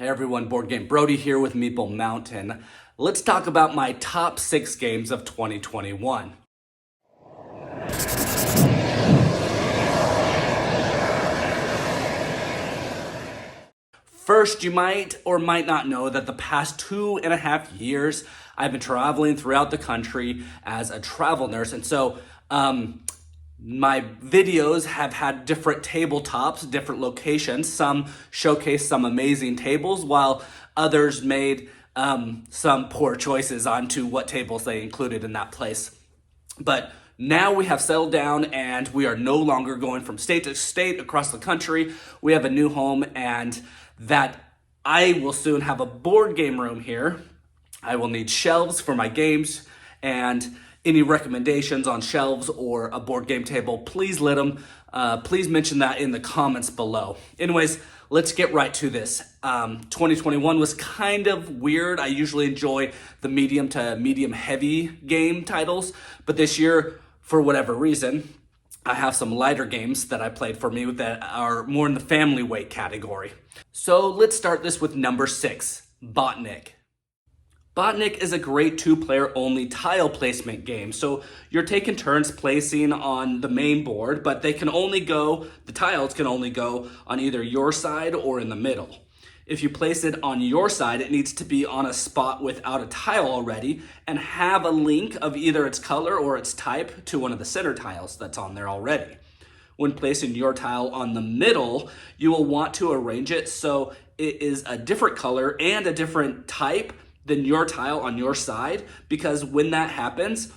Hey everyone, Board Game Brody here with Meeple Mountain. Let's talk about my top 6 games of 2021. First, you might or might not know that the past 2.5 years, I've been traveling throughout the country as a travel nurse. And so my videos have had different tabletops, different locations. Some showcase some amazing tables, while others made some poor choices onto what tables they included in that place. But now we have settled down and we are no longer going from state to state across the country. We have a new home, and that I will soon have a board game room here. I will need shelves for my games, and any recommendations on shelves or a board game table, please please mention that in the comments below. Anyways, let's get right to this. 2021 was kind of weird. I usually enjoy the medium to medium heavy game titles, but this year, for whatever reason, I have some lighter games that I played for me that are more in the family weight category. So let's start this with number 6, Botnick. Botnick is a great 2-player only tile placement game. So you're taking turns placing on the main board, but the tiles can only go on either your side or in the middle. If you place it on your side, it needs to be on a spot without a tile already and have a link of either its color or its type to one of the center tiles that's on there already. When placing your tile on the middle, you will want to arrange it so it is a different color and a different type than your tile on your side, because when that happens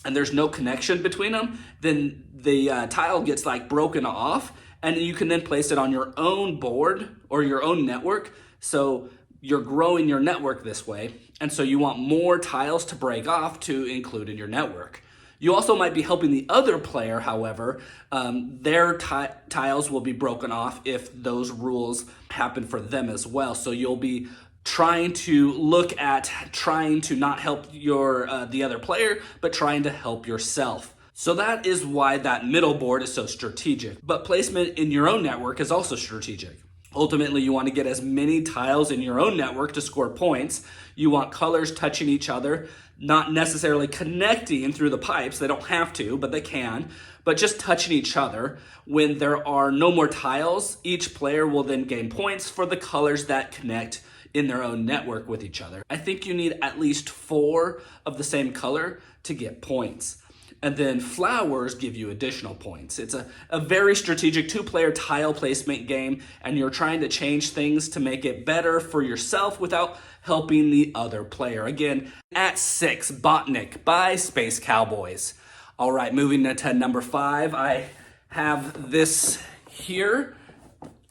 and there's no connection between them, then the tile gets broken off, and you can then place it on your own board or your own network. So you're growing your network this way, and so you want more tiles to break off to include in your network. You also might be helping the other player, however. Their tiles will be broken off if those rules happen for them as well. So you'll be trying to not help the other player, but trying to help yourself. So that is why that middle board is so strategic. But placement in your own network is also strategic. Ultimately, you want to get as many tiles in your own network to score points. You want colors touching each other, not necessarily connecting through the pipes. They don't have to, but they can. But just touching each other. When there are no more tiles, each player will then gain points for the colors that connect in their own network with each other. I think you need at least 4 of the same color to get points. And then flowers give you additional points. It's a very strategic 2-player tile placement game, and you're trying to change things to make it better for yourself without helping the other player. Again, at 6, Botnick by Space Cowboys. All right, moving to number 5, I have this here,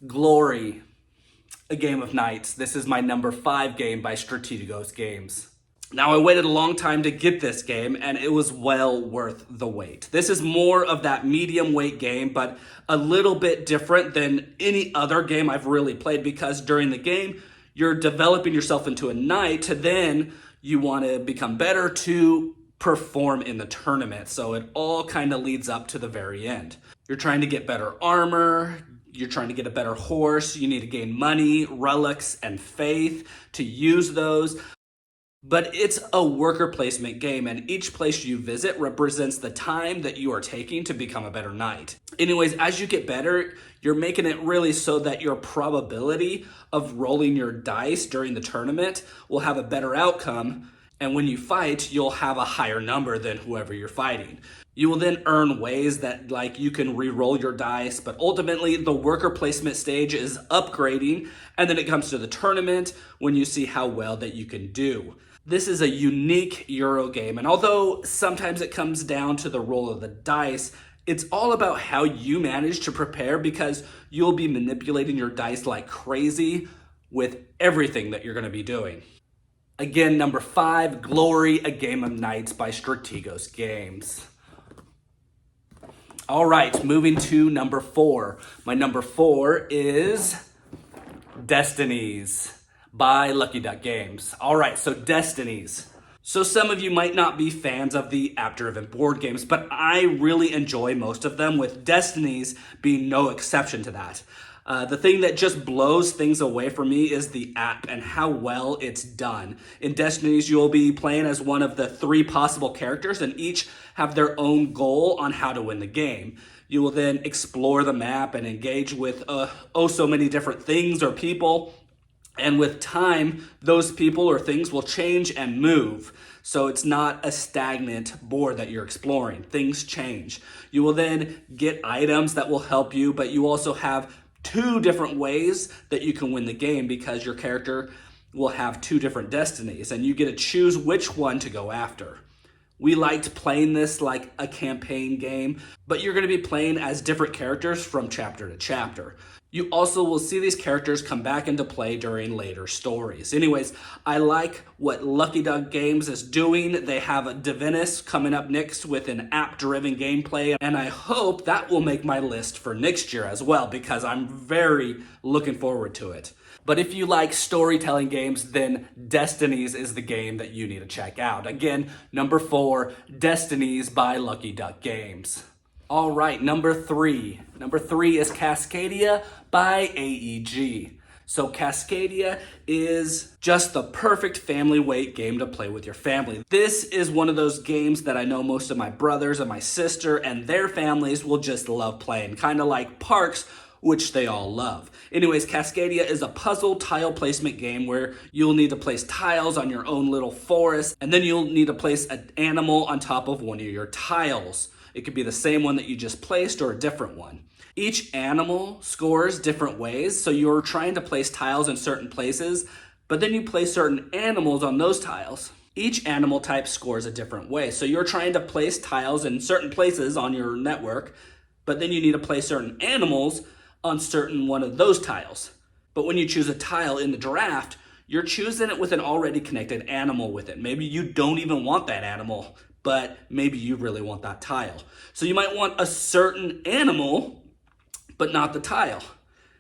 Glory, A Game of Nights. This is my number 5 game by Strategos Games. Now, I waited a long time to get this game, and it was well worth the wait. This is more of that medium weight game, but a little bit different than any other game I've really played, because during the game, you're developing yourself into a knight to then you want to become better to perform in the tournament. So it all kind of leads up to the very end. You're trying to get better armor, you're trying to get a better horse, you need to gain money, relics, and faith to use those. But it's a worker placement game, and each place you visit represents the time that you are taking to become a better knight. Anyways, as you get better, you're making it really so that your probability of rolling your dice during the tournament will have a better outcome, and when you fight, you'll have a higher number than whoever you're fighting. You will then earn ways that you can re-roll your dice, but ultimately the worker placement stage is upgrading, and then it comes to the tournament when you see how well that you can do. This is a unique Euro game, and although sometimes it comes down to the roll of the dice, it's all about how you manage to prepare, because you'll be manipulating your dice like crazy with everything that you're going to be doing. Again, number 5, Glory, A Game of Nights by Strategos Games. All right, moving to number 4. My number 4 is Destinies by Lucky Duck Games. All right, so Destinies. So some of you might not be fans of the app-driven board games, but I really enjoy most of them, with Destinies being no exception to that. The thing that just blows things away for me is the app and how well it's done. In Destinies, you'll be playing as one of the 3 possible characters, and each have their own goal on how to win the game. You will then explore the map and engage with so many different things or people. And with time, those people or things will change and move. So it's not a stagnant board that you're exploring. Things change. You will then get items that will help you, but you also have 2 different ways that you can win the game because your character will have 2 different destinies and you get to choose which one to go after. We liked playing this like a campaign game, but you're going to be playing as different characters from chapter to chapter. You also will see these characters come back into play during later stories. Anyways, I like what Lucky Duck Games is doing. They have a Divinus coming up next with an app-driven gameplay, and I hope that will make my list for next year as well because I'm very looking forward to it. But if you like storytelling games, then Destinies is the game that you need to check out. Again, number 4, Destinies by Lucky Duck Games. All right, number 3. Number 3 is Cascadia by AEG. So Cascadia is just the perfect family weight game to play with your family. This is one of those games that I know most of my brothers and my sister and their families will just love playing, kind of like Parks, which they all love. Anyways, Cascadia is a puzzle tile placement game where you'll need to place tiles on your own little forest, and then you'll need to place an animal on top of one of your tiles. It could be the same one that you just placed or a different one. Each animal scores different ways, so you're trying to place tiles in certain places, but then you place certain animals on those tiles. Each animal type scores a different way, so you're trying to place tiles in certain places on your network, but then you need to place certain animals on certain one of those tiles. But when you choose a tile in the draft, you're choosing it with an already connected animal with it. Maybe you don't even want that animal, but maybe you really want that tile. So you might want a certain animal, but not the tile.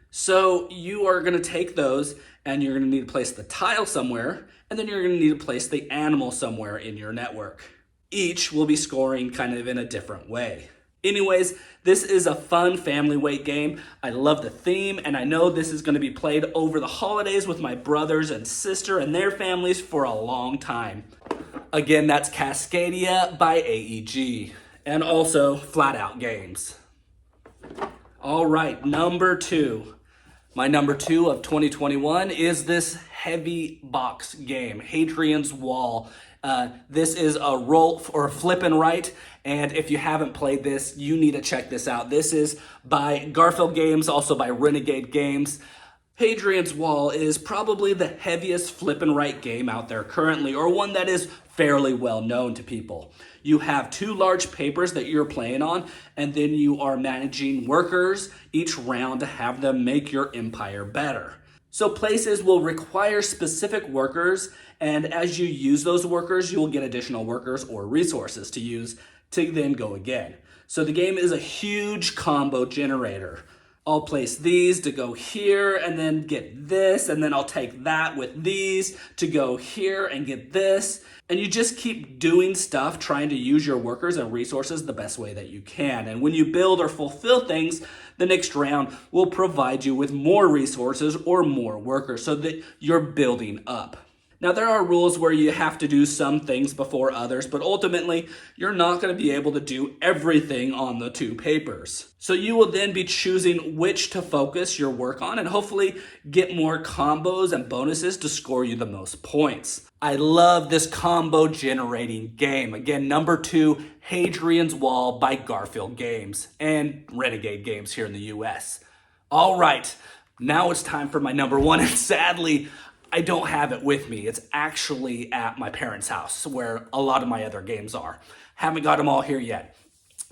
So you are gonna take those and you're gonna need to place the tile somewhere, and then you're gonna need to place the animal somewhere in your network. Each will be scoring kind of in a different way. Anyways, this is a fun family weight game. I love the theme, and I know this is going to be played over the holidays with my brothers and sister and their families for a long time. Again, that's Cascadia by AEG, and also Flat Out Games. All right, number 2. My number 2 of 2021 is this heavy box game, Hadrians Wall. This is a roll or flip and write, and if you haven't played this, you need to check this out. This is by Garfield Games, also by Renegade Games. Hadrian's Wall is probably the heaviest flip and write game out there currently, or one that is fairly well known to people. You have 2 large papers that you're playing on, and then you are managing workers each round to have them make your empire better. So places will require specific workers, and as you use those workers, you will get additional workers or resources to use to then go again. So the game is a huge combo generator. I'll place these to go here and then get this, and then I'll take that with these to go here and get this. And you just keep doing stuff, trying to use your workers and resources the best way that you can. And when you build or fulfill things, the next round will provide you with more resources or more workers so that you're building up. Now, there are rules where you have to do some things before others, but ultimately, you're not going to be able to do everything on the 2 papers. So you will then be choosing which to focus your work on and hopefully get more combos and bonuses to score you the most points. I love this combo generating game. Again, number 2, Hadrian's Wall by Garfield Games and Renegade Games here in the US. All right, now it's time for my number 1, and sadly, I don't have it with me. It's actually at my parents' house where a lot of my other games are. Haven't got them all here yet.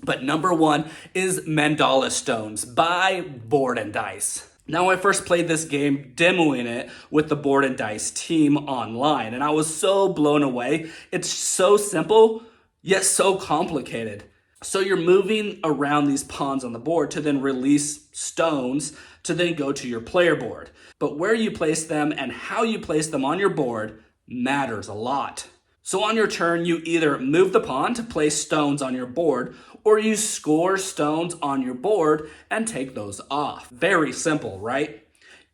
But number 1 is Mandala Stones by Board and Dice. Now, I first played this game demoing it with the Board and Dice team online, and I was so blown away. It's so simple, yet so complicated. So you're moving around these pawns on the board to then release stones to then go to your player board. But where you place them and how you place them on your board matters a lot. So on your turn, you either move the pawn to place stones on your board, or you score stones on your board and take those off. Very simple, right?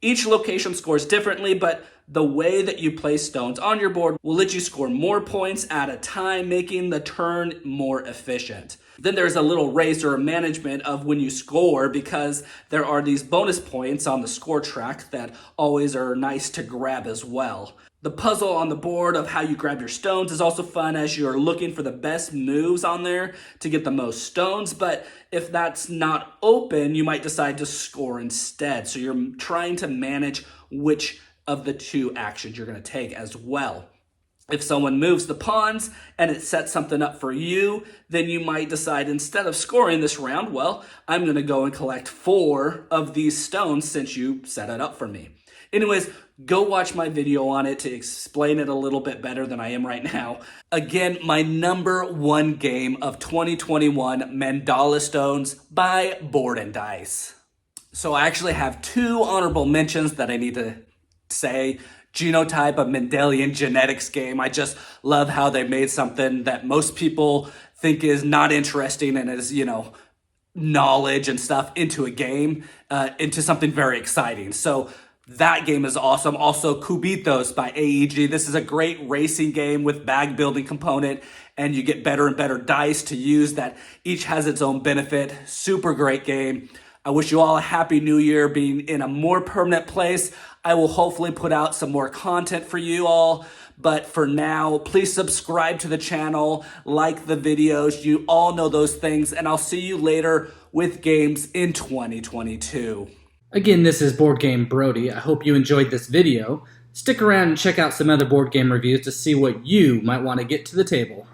Each location scores differently, but the way that you place stones on your board will let you score more points at a time, making the turn more efficient. Then there's a little race or management of when you score, because there are these bonus points on the score track that always are nice to grab as well. The puzzle on the board of how you grab your stones is also fun, as you're looking for the best moves on there to get the most stones, but if that's not open, you might decide to score instead. So you're trying to manage which of the two actions you're going to take as well. If someone moves the pawns and it sets something up for you, then you might decide, instead of scoring this round, well, I'm going to go and collect 4 of these stones since you set it up for me. Anyways, go watch my video on it to explain it a little bit better than I am right now. Again, my #1 game of 2021, Mandala Stones by Board and Dice. So I actually have 2 honorable mentions that I need to say. Genotype, a Mendelian genetics game. I just love how they made something that most people think is not interesting and is, knowledge and stuff into a game, into something very exciting. So that game is awesome. Also, Cubitos by AEG. This is a great racing game with bag building component, and you get better and better dice to use that each has its own benefit. Super great game. I wish you all a happy new year, being in a more permanent place. I will hopefully put out some more content for you all. But for now, please subscribe to the channel, like the videos. You all know those things. And I'll see you later with games in 2022. Again, this is Board Game Brody. I hope you enjoyed this video. Stick around and check out some other board game reviews to see what you might want to get to the table.